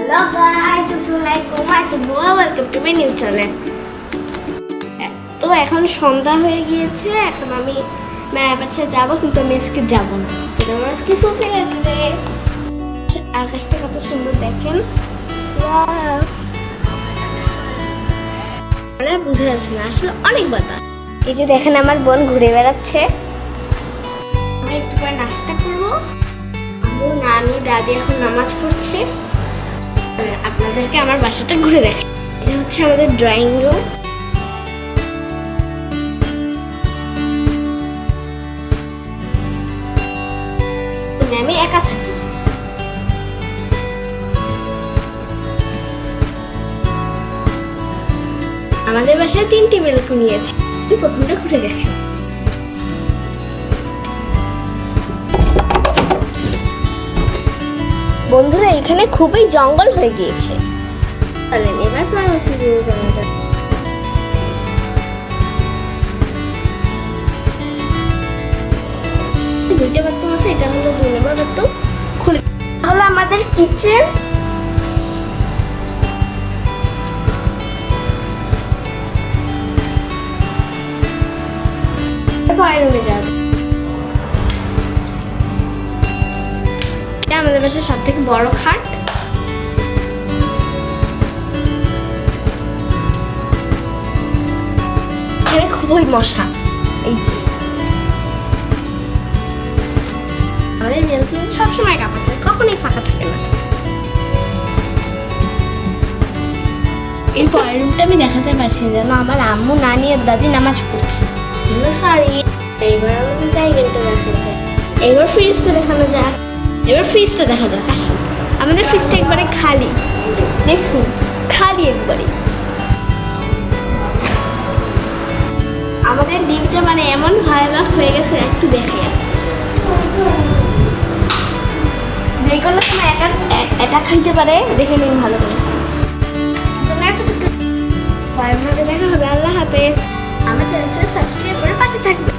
Hello guys, Assalamualaikum. Welcome to my new channel. তো এখন সন্ধ্যা হয়ে গিয়েছে, এখন আমি মায়ের কাছে যাবো, কিন্তু আমি আজকে যাবো না, আমার আজকে ফুফি আসবে। আকাশটা কত সুন্দর দেখেন, বুঝা যাচ্ছে না আসলে, অনেক বাতাস। এই যে দেখেন আমার বোন ঘুরে বেড়াচ্ছে। আমরা একটু পরে নাস্তা করবো। আম্মু, নানি, দাদি এখন নামাজ পড়ছে। আপনাদেরকে আমার বাসাটা ঘুরে দেখে। এটা হচ্ছে আমাদের ড্রয়িং রুম। আমি একা থাকি। আমাদের বাসায় 3টি বেলকনি আছে। প্রথমটা ঘুরে দেখেন। বন্ধুরা, এখানে খুবই জঙ্গল হয়ে গিয়েছে। চলেন এবার পরবর্তী দিকে জানা যাক। দুইটা বাথরুম আছে, এটা হলো 2 নম্বর বাথরুম। খুলে হলো আমাদের কিচেন। পরের রুমে যাওয়া যায়। এটা আমাদের বাসার সব থেকে বড় খাট। এখানে খুবই মশা। এই যে আমাদের বেলকনি সবসময় কাপড় থাকে, কখনোই ফাঁকা থাকে না। এই পরের রুমটা আমি দেখাতে পারছি না, যেন আমার আম্মু, নানি আর দাদি নামাজ পড়ছে। সরি, এইবার আমাদের জায়গাটা দেখা যায়। এবার ফ্রিজটা দেখানো যাক। আসুন, আমাদের ফ্রিজটা একবারে খালি। দেখুন, খালি একবারে। আমাদের ডিমটা মানে এমন ভয়াবহ হয়ে গেছে, একটু দেখে আসে। যে কোনো সময় এটা খাইতে পারে, দেখে নিন ভালো করে। ভয়াবহ দেখা হবে। আল্লাহ হাফেজ। আমার চ্যানেলটা সাবস্ক্রাইব করে পাশে থাকবে।